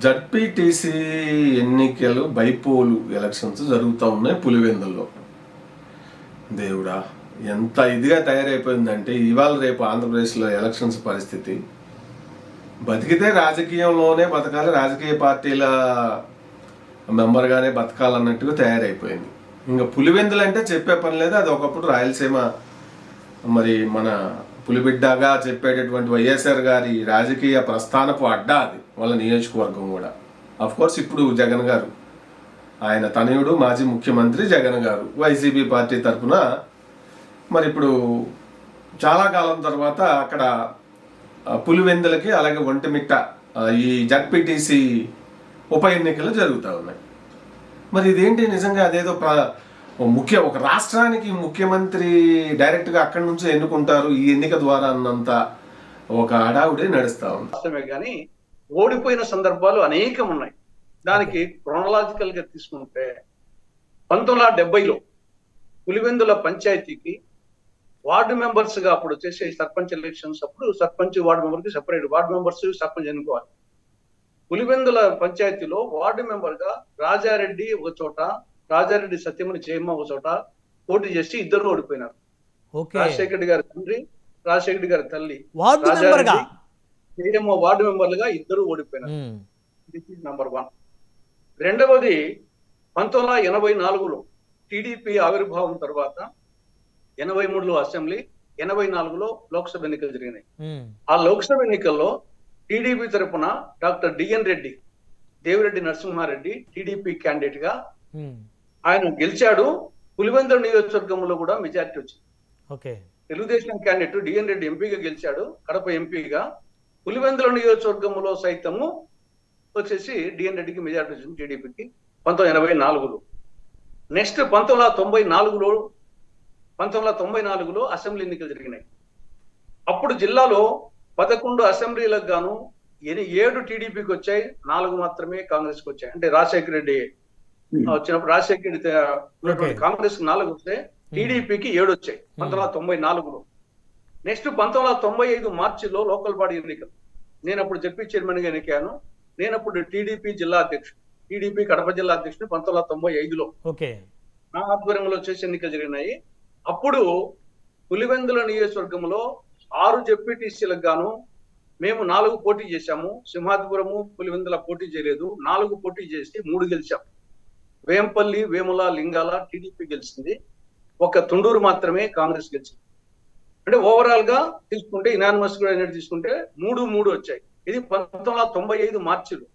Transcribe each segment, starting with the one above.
ZPTC ఎన్నికలు bypoll elections జరుగుతూ ఉన్నాయి పులివెందుల్లో. దేవుడా, ఎంత ఇదిగా తయారైపోయిందంటే ఇవాళ రేపు ఆంధ్రప్రదేశ్లో ఎలక్షన్స్ పరిస్థితి. బతికితే రాజకీయంలోనే బతకాలి, రాజకీయ పార్టీల మెంబర్గానే బతకాలన్నట్టుగా తయారైపోయింది. ఇంకా పులివెందులు అంటే చెప్పే పని లేదు. అది ఒకప్పుడు రాయలసీమ మరి మన పులిబిడ్డగా చెప్పేటటువంటి వైఎస్ఆర్ గారి రాజకీయ ప్రస్థానపు అడ్డా అది, వాళ్ళ నియోజకవర్గం కూడా. కోర్స్ ఇప్పుడు జగన్ గారు, ఆయన తనయుడు మాజీ ముఖ్యమంత్రి జగన్ గారు వైసీపీ పార్టీ తరఫున మరి ఇప్పుడు చాలా కాలం తర్వాత అక్కడ పులివెందులకి అలాగే ఒంటిమిట్ట ఈ జడ్పీటీసీ ఉప ఎన్నికలు జరుగుతూ ఉన్నాయి. మరి ఇదేంటి నిజంగా అదేదో ఒక రాష్ట్రానికి ముఖ్యమంత్రి డైరెక్ట్గా అక్కడి నుంచి ఎన్నుకుంటారు ఈ ఎన్నిక ద్వారా అన్నంత ఒక హడావుడే నడుస్తూ ఉంది. కానీ ఓడిపోయిన సందర్భాలు అనేకం ఉన్నాయి. దానికి క్రోనలాజికల్ గా తీసుకుంటే 1970లో పులివెందుల పంచాయతీకి వార్డు మెంబర్స్ గా అప్పుడు చేసే సర్పంచ్ ఎలక్షన్స్ అప్పుడు సర్పంచ్ వార్డు మెంబర్ కి సెపరేట్ వార్డు మెంబర్స్ సర్పంచ్ ఎన్నుకోవాలి. పులివెందుల పంచాయతీలో వార్డు మెంబర్ గా రాజారెడ్డి ఒక చోట, రాజారెడ్డి సత్యమని జయమ్మ ఒక చోట పోటీ చేసి ఇద్దరు ఓడిపోయినారు. రాజశేఖర రెడ్డి గారి తండ్రి, రాజశేఖర రెడ్డి గారి తల్లి జయమ్మ వార్డు మెంబర్లుగా ఇద్దరు ఓడిపోయినారు. This is number 1. రెండవది 1984లో టీడీపీ ఆవిర్భావం తర్వాత 83లో అసెంబ్లీ, 84లో లోక్సభ ఎన్నికలు జరిగినాయి. ఆ లోక్సభ ఎన్నికల్లో టీడీపీ తరఫున doctor DN Reddy, Devireddy Narasimha Reddy TDP candidate గా ఆయన గెలిచాడు. పులివెందుల నియోజకవర్గంలో కూడా మెజారిటీ వచ్చింది. తెలుగుదేశం క్యాండిడేట్ డిఎన్ రెడ్డి ఎంపీగా గెలిచాడు, కడప ఎంపీగా. పులివెందుల నియోజకవర్గంలో సైతము వచ్చేసి డిఎన్ రెడ్డికి మెజారిటీ వచ్చింది టీడీపీకి 1984లో. నెక్స్ట్ 1994లో అసెంబ్లీ ఎన్నికలు జరిగినాయి. అప్పుడు జిల్లాలో 11 అసెంబ్లీలకు గాను 7 టీడీపీకి వచ్చాయి, 4 మాత్రమే కాంగ్రెస్ కి వచ్చాయి. అంటే రాజశేఖర రెడ్డి వచ్చినప్పుడు రాజశేఖర రెడ్డి కాంగ్రెస్ కి 4 వస్తే టీడీపీకి 7 వచ్చాయి 1994లో. నెక్స్ట్ 1995 మార్చిలో లోకల్ బాడీ ఎన్నికలు. నేను అప్పుడు జడ్పీ చైర్మన్ గా ఎన్నికాను. నేను అప్పుడు టీడీపీ జిల్లా అధ్యక్షుడు, టీడీపీ కడప జిల్లా అధ్యక్షుడు 1995లో నా ఆధ్వర్యంలో చేసి ఎన్నికలు జరిగినాయి. అప్పుడు పులివెందుల నియోజకవర్గంలో 6 జడ్పీటీసీలకు గాను మేము 4 పోటీ చేశాము. సింహాద్రిపురము, పులివెందుల పోటీ చేయలేదు. 4 పోటీ చేసి 3 గెలిచాం. వేంపల్లి, వేముల, లింగాల టీడీపీ గెలిచింది. ఒక తుండూరు మాత్రమే కాంగ్రెస్ గెలిచింది. అంటే ఓవరాల్ గా తీసుకుంటే ఇనానిమస్ కూడా తీసుకుంటే 3 వచ్చాయి. ఇది 1995 మార్చిలో.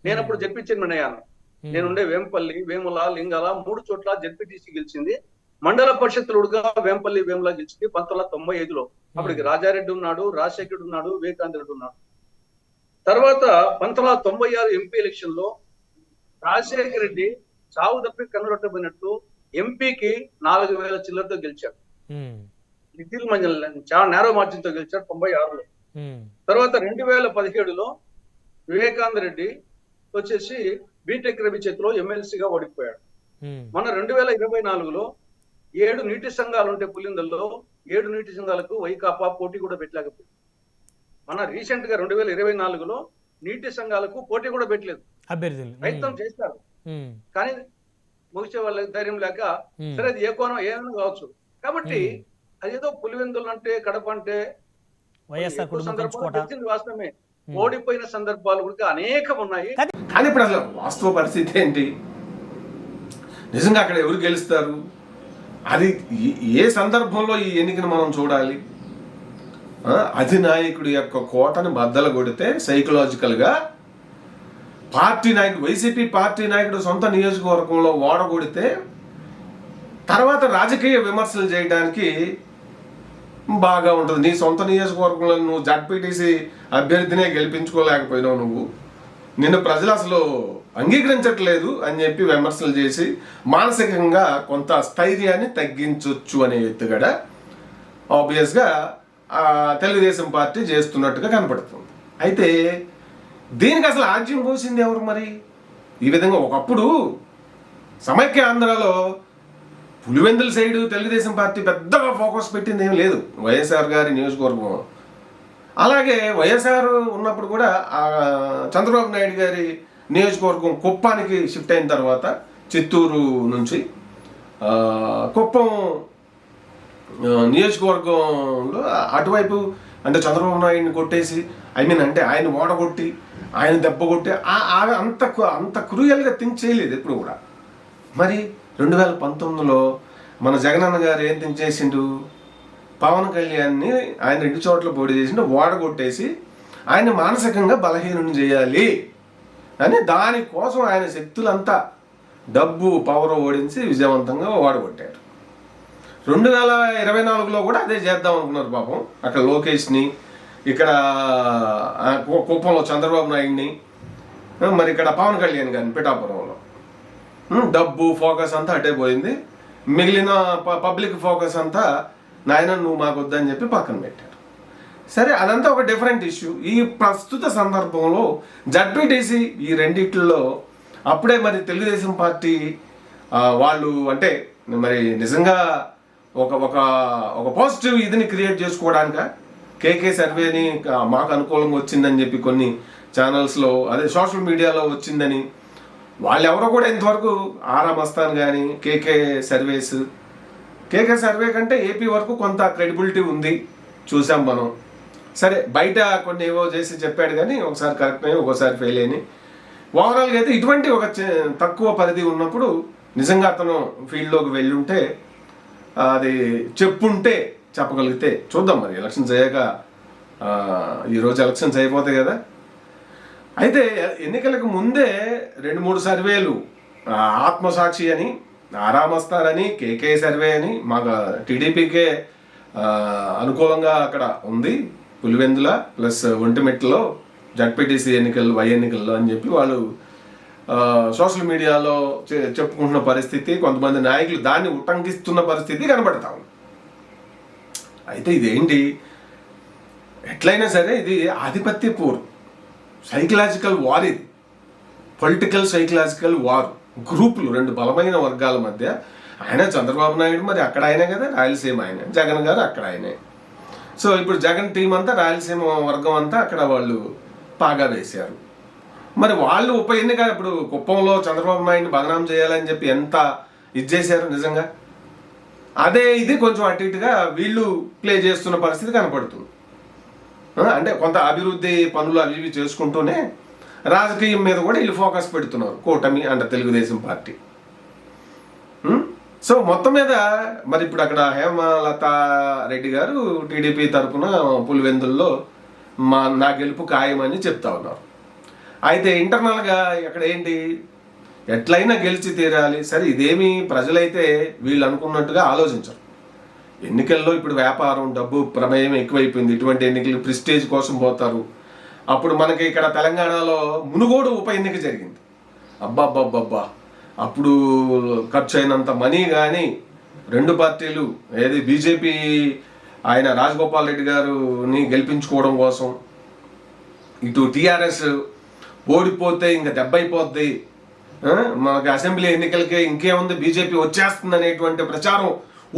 నేను అప్పుడు జడ్పీ చైర్మన్ అయ్యాను. నేనుండే వేంపల్లి, వేముల, లింగాల 3 చోట్ల జడ్పీటీసీ గెలిచింది. మండల పరిషత్తులుగా వేంపల్లి, వేముల గెలిచింది 1995లో. అప్పటికి రాజారెడ్డి ఉన్నాడు, రాజశేఖరుడు ఉన్నాడు, వివేకానంద రెడ్డి ఉన్నాడు. తర్వాత 1996 ఎంపీ ఎలక్షన్ లో రాజశేఖర రెడ్డి చావు తప్పి కన్నురట్టబడినట్లు ఎంపీకి 4000 చిల్లరతో గెలిచాడు. నిఖిల్ మంజల్ చాలా నేరో మార్జిన్ తో గెలిచాడు 96లో. తర్వాత 2017లో వివేకానంద రెడ్డి వచ్చేసి బీటెక్ రవి చేతిలో ఎమ్మెల్సీగా ఓడిపోయాడు. మన 2024లో 7 నీటి సంఘాలు ఉంటే పులివెందుల్లో 7 నీటి సంఘాలకు వైకాపా పోటీ కూడా పెట్టలేకపోయింది. మన రీసెంట్ గా 2024లో నీటి సంఘాలకు పోటీ కూడా పెట్టలేదు. ప్రయత్నం చేస్తారు కానీ ముగిసే వాళ్ళకి ధైర్యం లేక, సరే అది ఏ కోణం ఏమైనా కావచ్చు. కాబట్టి అదేదో పులివెందులు అంటే కడప అంటే వాస్తవమే, ఓడిపోయిన సందర్భాలు కూడా అనేకం ఉన్నాయి. కానీ ఇప్పుడు అసలు వాస్తవ పరిస్థితి ఏంటి? నిజంగా అక్కడ ఎవరు గెలుస్తారు? అది ఏ సందర్భంలో ఈ ఎన్నికను మనం చూడాలి? అధినాయకుడి యొక్క కోటను బద్దలు కొడితే సైకలాజికల్గా పార్టీ నాయకుడు, వైసీపీ పార్టీ నాయకుడు సొంత నియోజకవర్గంలో ఓడగొడితే తర్వాత రాజకీయ విమర్శలు చేయడానికి బాగా ఉంటుంది. నీ సొంత నియోజకవర్గంలో నువ్వు జడ్పీటీసీ అభ్యర్థినే గెలిపించుకోలేకపోయినావు, నిన్ను ప్రజలు అసలు అంగీకరించట్లేదు అని చెప్పి విమర్శలు చేసి మానసికంగా కొంత స్థైర్యాన్ని తగ్గించవచ్చు అనే ఎత్తుగడ ఆబ్వియస్గా తెలుగుదేశం పార్టీ చేస్తున్నట్టుగా కనపడుతుంది. అయితే దీనికి అసలు ఆజ్యం పోసింది ఎవరు మరి? ఈ విధంగా ఒకప్పుడు సమైక్య ఆంధ్రాలో పులివెందుల సైడు తెలుగుదేశం పార్టీ పెద్దగా ఫోకస్ పెట్టింది ఏం లేదు. వైఎస్ఆర్ గారి నియోజకవర్గం అలాగే వైఎస్ఆర్ ఉన్నప్పుడు కూడా చంద్రబాబు నాయుడు గారి నియోజకవర్గం కుప్పానికి షిఫ్ట్ అయిన తర్వాత చిత్తూరు నుంచి కుప్పం నియోజకవర్గంలో అటువైపు అంటే చంద్రబాబు నాయుడిని కొట్టేసి అంటే ఆయన ఓడగొట్టి ఆయన దెబ్బ కొట్టి అంత క్రూయల్గా థింక్ చేయలేదు ఎప్పుడు కూడా. మరి 2019లో మన జగనన్న గారు ఏం థింక్ చేసిండు, పవన్ కళ్యాణ్ని ఆయన 2 చోట్ల పోటీ చేసిండు, ఓడగొట్టేసి ఆయన మానసికంగా బలహీనం చేయాలి అని దానికోసం ఆయన శక్తులంతా డబ్బు పవర్ ఓడించి విజయవంతంగా ఓడగొట్టారు. 2024లో కూడా అదే చేద్దాం అనుకున్నారు పాపం. అక్కడ లోకేష్ని, ఇక్కడ కుప్పంలో చంద్రబాబు నాయుడిని, మరి ఇక్కడ పవన్ కళ్యాణ్ గారిని పిఠాపురంలో. డబ్బు ఫోకస్ అంతా అటే పోయింది. మిగిలిన పబ్లిక్ ఫోకస్ అంతా నాయన నువ్వు మాకు వద్దని చెప్పి పక్కన పెట్టారు. సరే, అదంతా ఒక డిఫరెంట్ ఇష్యూ. ఈ ప్రస్తుత సందర్భంలో జడ్పీటీసీ ఈ రెండిట్లో అప్పుడే మరి తెలుగుదేశం పార్టీ వాళ్ళు అంటే మరి నిజంగా ఒక ఒక ఒక పాజిటివ్ ఇదిని క్రియేట్ చేసుకోవడానిక కేకే సర్వేని మాకు అనుకూలంగా వచ్చిందని చెప్పి కొన్ని ఛానల్స్లో అదే సోషల్ మీడియాలో వచ్చిందని వాళ్ళు ఎవరో కూడా ఇంతవరకు ఆరా మస్తాన్ కానీ కేకే సర్వే కంటే ఏపీ వరకు కొంత క్రెడిబిలిటీ ఉంది చూసాం మనం. సరే, బయట కొన్ని ఏవో చేసి చెప్పాడు కానీ ఒకసారి కరెక్ట్ అయ్యి ఒకసారి ఫెయిల్ అయినాయి. ఓవరాల్గా అయితే ఇటువంటి ఒక తక్కువ పరిధి ఉన్నప్పుడు నిజంగా అతను ఫీల్డ్లోకి వెళ్ళుంటే అది చెప్పుంటే చెప్పగలిగితే చూద్దాం. మరి ఎలక్షన్స్ అయ్యాక ఈరోజు ఎలక్షన్స్ అయిపోతాయి కదా. అయితే ఎన్నికలకు ముందే 2-3 సర్వేలు ఆత్మసాక్షి అని, ఆరామస్తారని, కేకే సర్వే అని మాకు టీడీపీకే అనుకూలంగా అక్కడ ఉంది పులివెందుల ప్లస్ ఒంటిమిట్టలో జడ్పీటీసీ ఎన్నికలు ఎన్నికల్లో అని చెప్పి వాళ్ళు సోషల్ మీడియాలో చెప్పుకుంటున్న పరిస్థితి, కొంతమంది నాయకులు దాన్ని ఉటంకిస్తున్న పరిస్థితి కనబడతా ఉంది. అయితే ఇదేంటి, ఎట్లయినా సరే ఇది ఆధిపత్య పోరు, సైకలాజికల్ వార్, ఇది పొలిటికల్ సైకలాజికల్ వార్. గ్రూపులు 2 బలమైన వర్గాల మధ్య. ఆయన చంద్రబాబు నాయుడు మరి అక్కడ ఆయనే కదా, రాయలసీమ ఆయన, జగన్ గారు అక్కడ ఆయనే. సో ఇప్పుడు జగన్ టీం అంతా రాయలసీమ వర్గం అంతా అక్కడ వాళ్ళు పాగా వేశారు. మరి వాళ్ళు ఉప ఎన్నిక ఇప్పుడు కుప్పంలో చంద్రబాబు నాయుడిని బదనాం చేయాలని చెప్పి ఎంత ఇది చేశారు నిజంగా. అదే ఇది కొంచెం అటు ఇటుగా వీళ్ళు ప్లే చేస్తున్న పరిస్థితి కనపడుతుంది. అంటే కొంత అభివృద్ధి పనులు అవి ఇవి చేసుకుంటూనే రాజకీయం మీద కూడా వీళ్ళు ఫోకస్ పెడుతున్నారు, కూటమి అంటే తెలుగుదేశం పార్టీ. సో మొత్తం మీద మరి ఇప్పుడు అక్కడ హేమలతా రెడ్డి గారు టీడీపీ తరఫున పులివెందుల్లో నా గెలుపు ఖాయమని చెప్తా ఉన్నారు. అయితే ఇంటర్నల్గా ఇక్కడ ఏంటి, ఎట్లయినా గెలిచి తీరాలి. సరే, ఇదేమి ప్రజలైతే వీళ్ళు అనుకున్నట్టుగా ఆలోచించరు. ఎన్నికల్లో ఇప్పుడు వ్యాపారం, డబ్బు ప్రమేయం ఎక్కువైపోయింది. ఇటువంటి ఎన్నికలు ప్రిస్టేజ్ కోసం పోతారు. అప్పుడు మనకి ఇక్కడ తెలంగాణలో మునుగోడు ఉప ఎన్నిక జరిగింది. అబ్బాబ్బాబ్బా, అప్పుడు ఖర్చు అయినంత మనీ కానీ 2 పార్టీలు ఏది బీజేపీ ఆయన రాజగోపాల్ రెడ్డి గారుని గెలిపించుకోవడం కోసం, ఇటు టీఆర్ఎస్ ఓడిపోతే ఇంకా దెబ్బ అయిపోద్ది, మనకి అసెంబ్లీ ఎన్నికలకే ఇంకేముంది బీజేపీ వచ్చేస్తుంది అనేటువంటి ప్రచారం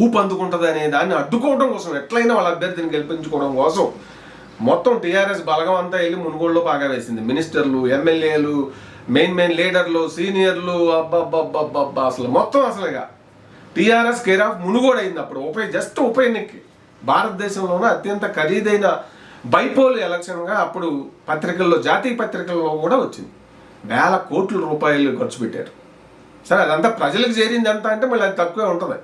ఊపందుకుంటుంది అనే దాన్ని అడ్డుకోవడం కోసం, ఎట్లయినా వాళ్ళ అభ్యర్థిని గెలిపించుకోవడం కోసం మొత్తం టీఆర్ఎస్ బలగం అంతా వెళ్ళి మునుగోడులో పాగా వేసింది. మినిస్టర్లు, ఎమ్మెల్యేలు, మెయిన్ లీడర్లు, సీనియర్లు, అబ్బబ్బబ్బబ్బబ్బా, అసలు మొత్తం అసలుగా టీఆర్ఎస్ కేర్ ఆఫ్ మునుగోడు అయింది. అప్పుడు జస్ట్ ఉప ఎన్నిక భారతదేశంలోనే అత్యంత ఖరీదైన బైపోల్ ఎలక్షన్గా అప్పుడు పత్రికల్లో, జాతీయ పత్రికల్లో కూడా వచ్చింది. వేల కోట్ల రూపాయలు ఖర్చు పెట్టారు. సరే, అదంతా ప్రజలకు చేరింది ఎంత అంటే మళ్ళీ అది తక్కువే ఉంటుంది.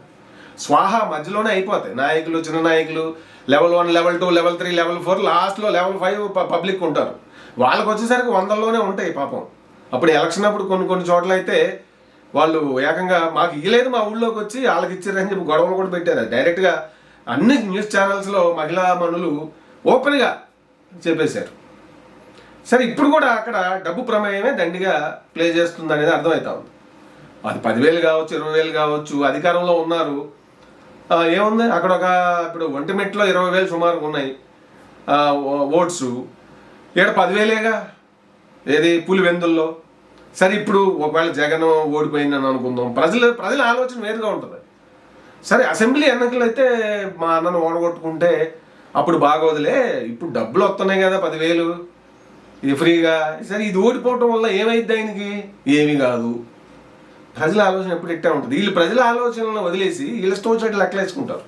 స్వాహా మధ్యలోనే అయిపోతాయి. నాయకులు, చిన్న నాయకులు, లెవెల్ 1, లెవెల్ 2, లెవెల్ 3, లెవెల్ 4, లాస్ట్లో లెవెల్ 5 పబ్లిక్ ఉంటారు. వాళ్ళకి వచ్చేసరికి 100లోనే ఉంటాయి పాపం. అప్పుడు ఎలక్షన్ అప్పుడు కొన్ని చోట్ల అయితే వాళ్ళు ఏకంగా మాకు ఇవ్వలేదు, మా ఊళ్ళోకి వచ్చి వాళ్ళకి ఇచ్చారని చెప్పి గొడవలు కూడా పెట్టారు. డైరెక్ట్గా అన్ని న్యూస్ ఛానల్స్లో మహిళా మనులు ఓపెన్గా చెప్పేశారు. సరే, ఇప్పుడు కూడా అక్కడ డబ్బు ప్రమేయమే దండిగా ప్లే చేస్తుంది అనేది అర్థమవుతా ఉంది. అది 10,000 కావచ్చు, 20,000 కావచ్చు, అధికారంలో ఉన్నారు. ఏముంది అక్కడ ఇప్పుడు ఒంటిమిట్టలో 20,000 సుమారుగా ఉన్నాయి ఓట్స్. ఇక్కడ 10,000గా ఏది పులివెందుల్లో. సరే, ఇప్పుడు ఒకవేళ జగన్ ఓడిపోయిందని అనుకుందాం, ప్రజల ఆలోచన వేరుగా ఉంటుంది. సరే, అసెంబ్లీ ఎన్నికలు అయితే మా అన్నను ఓడగొట్టుకుంటే అప్పుడు బాగోదులే, ఇప్పుడు డబ్బులు వస్తున్నాయి కదా 10,000 ఇది ఫ్రీగా, సరే ఇది ఓడిపోవటం వల్ల ఏమైద్ది ఆయనకి? ఏమీ కాదు. ప్రజల ఆలోచన ఎప్పుడు ఇట్టే ఉంటుంది. వీళ్ళు ప్రజల ఆలోచనలను వదిలేసి వీళ్ళ ఇష్టం వచ్చినట్టు లెక్కలేసుకుంటారు.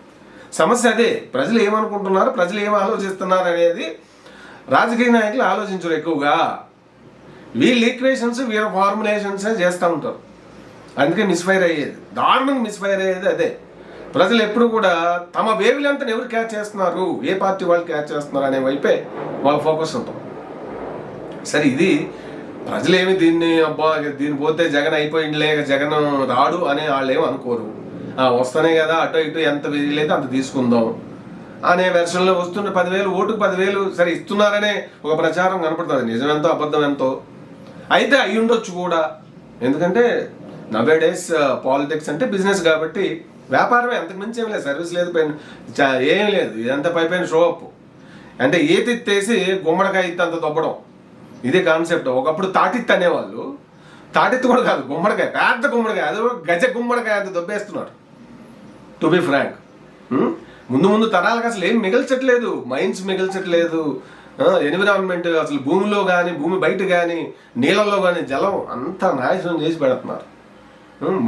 సమస్య అదే, ప్రజలు ఏమనుకుంటున్నారు, ప్రజలు ఏం ఆలోచిస్తున్నారు అనేది రాజకీయ నాయకులు ఆలోచించరు ఎక్కువగా. వీళ్ళ ఈక్వేషన్స్ వీళ్ళ ఫార్ములేషన్సే చేస్తూ ఉంటారు. అందుకే మిస్ఫైర్ అయ్యేది, దారుణంగా మిస్ఫైర్ అయ్యేది అదే. ప్రజలు ఎప్పుడు కూడా తమ వేవ్ లెంగ్త్ని ఎవరు క్యాచ్ చేస్తున్నారు, ఏ పార్టీ వాళ్ళు క్యాచ్ చేస్తున్నారు అనే వైపే వాళ్ళ ఫోకస్ ఉంటాం. సరే, ఇది ప్రజలేమి దీన్ని అబ్బా దీన్ని పోతే జగన్ అయిపోయిందిలే, జగన్ రాడు అని వాళ్ళు ఏమి అనుకోరు. వస్తానే కదా, అటో ఇటు ఎంత వీలైతే అంత తీసుకుందాం అనే వెర్షన్లో వస్తున్న 10,000 ఓటుకు 10,000 సరే ఇస్తున్నారనే ఒక ప్రచారం కనపడుతుంది. నిజం ఎంతో అబద్ధం ఎంతో అయితే అయి ఉండొచ్చు కూడా. ఎందుకంటే నవే డేస్ పాలిటిక్స్ అంటే బిజినెస్ కాబట్టి వ్యాపారమే, అంతకు మించి ఏం లేదు. సర్వీస్ లేదు, ఏం లేదు, ఇదంతా పైపైన షో అప్. అంటే ఏతిత్తేసి గుమ్మడికాయ ఇత్త అంత దొబ్బడం, ఇదే కాన్సెప్ట్. ఒకప్పుడు తాటిత్ అనేవాళ్ళు, తాటిత్ కూడా కాదు, గుమ్మడికాయ, పెద్ద గుమ్మడికాయ, అది గజ గుమ్మడికాయ అంత దొబ్బేస్తున్నారు. టు బి ఫ్రాంక్, ముందు ముందు తరాలకు అసలు ఏం మిగల్చట్లేదు, మైన్స్ మిగల్చట్లేదు, ఎన్విరాన్మెంట్ అసలు భూమిలో కానీ భూమి బయట కానీ నీళ్ళల్లో కానీ జలం అంతా నాశనం చేసి పెడుతున్నారు.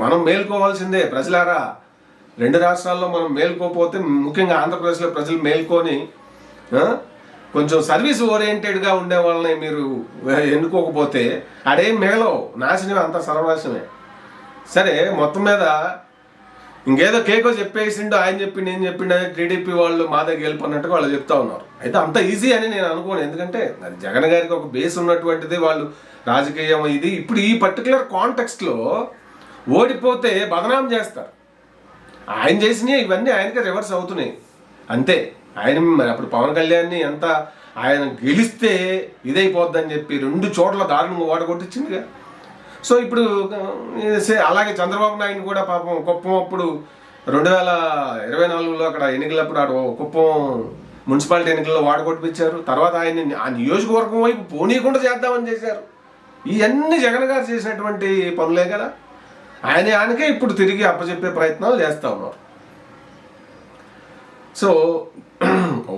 మనం మేల్కోవాల్సిందే ప్రజలారా. 2 రాష్ట్రాల్లో మనం మేల్కోపోతే, ముఖ్యంగా ఆంధ్రప్రదేశ్లో ప్రజలు మేల్కొని కొంచెం సర్వీస్ ఓరియంటెడ్గా ఉండే వాళ్ళని మీరు ఎన్నుకోకపోతే అడేం మిగలవు, నాశనమే, అంతా సర్వనాశనమే. సరే, మొత్తం మీద ఇంకేదో కేకో చెప్పేసిండు, ఆయన చెప్పిండు నేను చెప్పిండు అని టీడీపీ వాళ్ళు మా దగ్గర గెలుపన్నట్టుగా వాళ్ళు చెప్తా ఉన్నారు. అయితే అంత ఈజీ అని నేను అనుకోను. ఎందుకంటే అది జగన్ గారికి ఒక బేస్ ఉన్నటువంటిది, వాళ్ళు రాజకీయం ఇది. ఇప్పుడు ఈ పర్టికులర్ కాంటెక్స్ట్లో ఓడిపోతే బదనాం చేస్తారు. ఆయన చేసినవి ఇవన్నీ ఆయనకే రివర్స్ అవుతున్నాయి అంతే. ఆయన మరి అప్పుడు పవన్ కళ్యాణ్ని ఎంత ఆయన గెలిస్తే ఇదైపోద్దని చెప్పి 2 చోట్ల దారుణంగా ఓడగొట్టించిందిగా. సో ఇప్పుడు అలాగే చంద్రబాబు నాయుడు కూడా పాపం కుప్పం అప్పుడు 2024లో అక్కడ ఎన్నికలప్పుడు ఆడ కుప్పం మున్సిపాలిటీ ఎన్నికల్లో వాడగొట్టిపించారు. తర్వాత ఆయన్ని ఆ నియోజకవర్గం వైపు పోనీయకుండా చేద్దామని చేశారు. ఇవన్నీ జగన్ గారు చేసినటువంటి పనులే కదా. ఆయనకే ఇప్పుడు తిరిగి అప్పచెప్పే ప్రయత్నాలు చేస్తూ ఉన్నారు. సో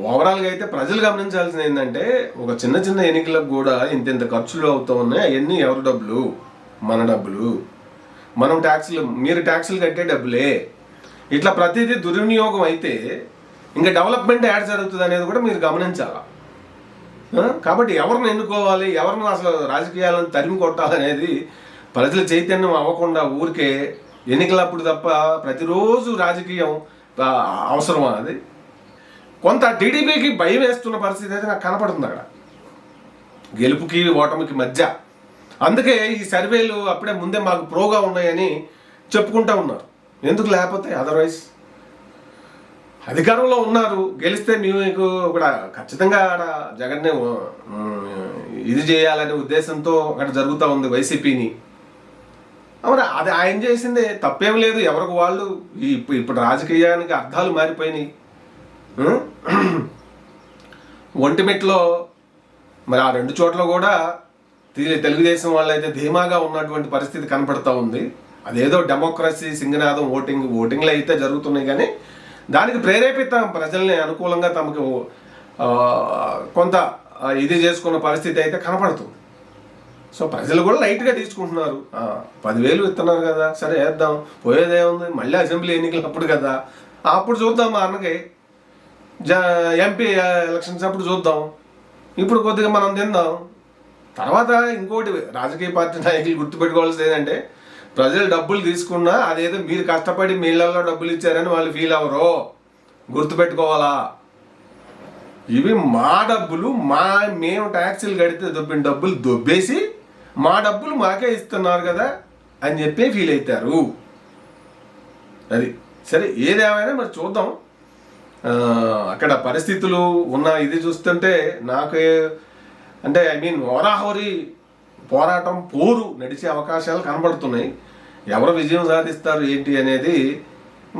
ఓవరాల్గా అయితే ప్రజలు గమనించాల్సింది ఏంటంటే, ఒక చిన్న చిన్న ఎన్నికలకు కూడా ఇంత ఖర్చులు అవుతూ ఉన్నాయి. అవన్నీ ఎవరి డబ్బులు? మన డబ్బులు. మనం ట్యాక్సులు, మీరు ట్యాక్సులు కట్టే డబ్బులే. ఇట్లా ప్రతిదీ దుర్వినియోగం అయితే ఇంకా డెవలప్మెంట్ యాడ్ జరుగుతుంది అనేది కూడా మీరు గమనించాలి. కాబట్టి ఎవరిని ఎన్నుకోవాలి, ఎవరిని అసలు రాజకీయాలను తరిమి కొట్టాలనేది ప్రజల చైతన్యం అవ్వకుండా ఊరికే ఎన్నికలప్పుడు తప్ప ప్రతిరోజు రాజకీయం అవసరమా? అది కొంత టీడీపీకి భయం వేస్తున్న పరిస్థితి అయితే నాకు కనపడుతుంది అక్కడ, గెలుపుకి ఓటమికి మధ్య. అందుకే ఈ సర్వేలు అప్పుడే ముందే మాకు ప్రోగా ఉన్నాయని చెప్పుకుంటూ ఉన్నారు. ఎందుకు లేకపోతే? అదర్వైజ్ అధికారంలో ఉన్నారు, గెలిస్తే మీకు కూడా ఖచ్చితంగా ఆడ జగన్నే ఇది చేయాలనే ఉద్దేశంతో అక్కడ జరుగుతూ ఉంది వైసీపీని. అవునా, అది ఆయన చేసిందే, తప్పేం లేదు. ఎవరికి వాళ్ళు ఇప్పుడు రాజకీయానికి అర్థాలు మారిపోయినాయి. ఒంటిమిట్లో మరి ఆ 2 చోట్ల కూడా తెలుగుదేశం వాళ్ళు అయితే ధీమాగా ఉన్నటువంటి పరిస్థితి కనపడతా ఉంది. అదేదో డెమోక్రసీ సింగనాదం ఓటింగ్లో అయితే జరుగుతున్నాయి, కానీ దానికి ప్రేరేపిత ప్రజల్ని అనుకూలంగా తమకు కొంత ఇది చేసుకున్న పరిస్థితి అయితే కనపడుతుంది. సో ప్రజలు కూడా లైట్గా తీసుకుంటున్నారు. 10,000 ఇస్తున్నారు కదా, సరే వేద్దాం, పోయేదేముంది, మళ్ళీ అసెంబ్లీ ఎన్నికలు అప్పుడు కదా, అప్పుడు చూద్దాం. మా అన్నకి ఎంపీ ఎలక్షన్స్ అప్పుడు చూద్దాం, ఇప్పుడు కొద్దిగా మనం తిందాం. తర్వాత ఇంకోటి రాజకీయ పార్టీ నాయకులు గుర్తుపెట్టుకోవాల్సింది ఏంటంటే, ప్రజలు డబ్బులు తీసుకున్నా అదేదో మీరు కష్టపడి మీ ఇళ్లలో డబ్బులు ఇచ్చారని వాళ్ళు ఫీల్ అవ్వరు, గుర్తుపెట్టుకోవాలా. ఇవి మా డబ్బులు, మేము ట్యాక్సీలు కడితే దొబ్బిన డబ్బులు దొబ్బేసి మా డబ్బులు మాకే ఇస్తున్నారు కదా అని చెప్పి ఫీల్ అవుతారు. అది సరే, ఏదేమైనా మరి చూద్దాం. అక్కడ పరిస్థితులు ఉన్న ఇది చూస్తుంటే నాకు అంటే హోరాహోరీ పోరాటం పోరు నడిచే అవకాశాలు కనబడుతున్నాయి. ఎవరు విజయం సాధిస్తారు ఏంటి అనేది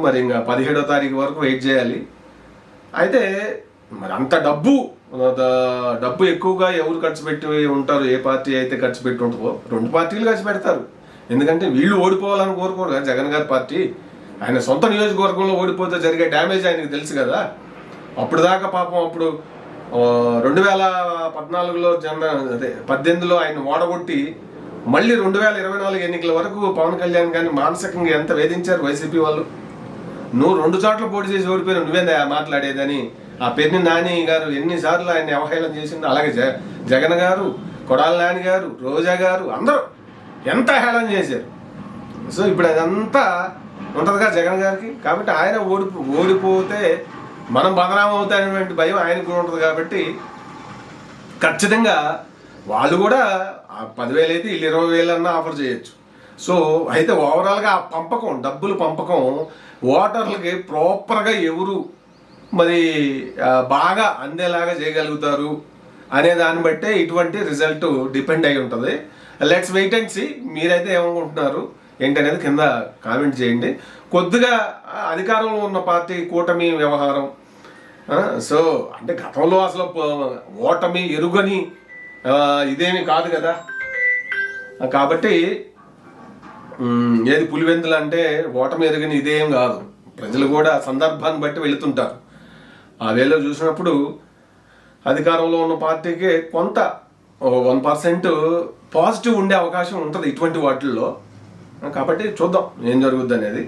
మరి ఇంకా 17వ తారీఖు వరకు వెయిట్ చేయాలి. అయితే మరి అంత డబ్బు ఎక్కువగా ఎవరు ఖర్చు పెట్టి ఉంటారు, ఏ పార్టీ అయితే ఖర్చు పెట్టి ఉంటుందో 2 పార్టీలు ఖర్చు పెడతారు. ఎందుకంటే వీళ్ళు ఓడిపోవాలని కోరుకోరు కదా జగన్ గారి పార్టీ. ఆయన సొంత నియోజకవర్గంలో ఓడిపోతే జరిగే డ్యామేజ్ ఆయనకు తెలుసు కదా. అప్పుడు దాకా పాపం అప్పుడు 2014లో అదే 18లో ఆయన ఓడగొట్టి మళ్ళీ 2024 ఎన్నికల వరకు పవన్ కళ్యాణ్ గారిని మానసికంగా ఎంత వేధించారు వైసీపీ వాళ్ళు. నువ్వు 2 చోట్ల పోటీ చేసి ఓడిపోయిన నువ్వేందా మాట్లాడేదని ఆ పెన్ని నాని గారు ఎన్నిసార్లు ఆయన అవహేళన చేసింది. అలాగే జగన్ గారు, కొడాలి నాని గారు, రోజా గారు అందరూ ఎంత హేళన చేశారు. సో ఇప్పుడు అదంతా ఉంటుందిగా జగన్ గారికి. కాబట్టి ఆయన ఓడిపోతే మనం బదనామం అవుతాయనేటువంటి భయం ఆయనకు కూడా ఉంటుంది. కాబట్టి ఖచ్చితంగా వాళ్ళు కూడా 10,000 అయితే వీళ్ళు 20,000 అన్నా ఆఫర్ చేయొచ్చు. సో అయితే ఓవరాల్గా ఆ పంపకం, డబ్బులు పంపకం ఓటర్లకి ప్రాపర్గా ఎవరు మరి బాగా అందేలాగా చేయగలుగుతారు అనే దాన్ని బట్టే ఇటువంటి రిజల్ట్ డిపెండ్ అయి ఉంటుంది. Let's wait and see. మీరైతే ఏమనుకుంటున్నారు ఏంటనేది కింద కామెంట్ చేయండి. కొద్దిగా అధికారంలో ఉన్న పార్టీ కూటమి వ్యవహారం, సో అంటే గతంలో అసలు ఓటమి ఎరుగని ఇదేమి కాదు కదా. కాబట్టి ఏది పులివెందులు అంటే ఓటమి ఎరుగని ఇదేం కాదు. ప్రజలు కూడా సందర్భాన్ని బట్టి వెళుతుంటారు. ఆ వేలో చూసినప్పుడు అధికారంలో ఉన్న పార్టీకి కొంత 1% పాజిటివ్ ఉండే అవకాశం ఉంటుంది ఇటువంటి వాటిల్లో. కాబట్టి చూద్దాం ఏం జరుగుద్ది అనేది.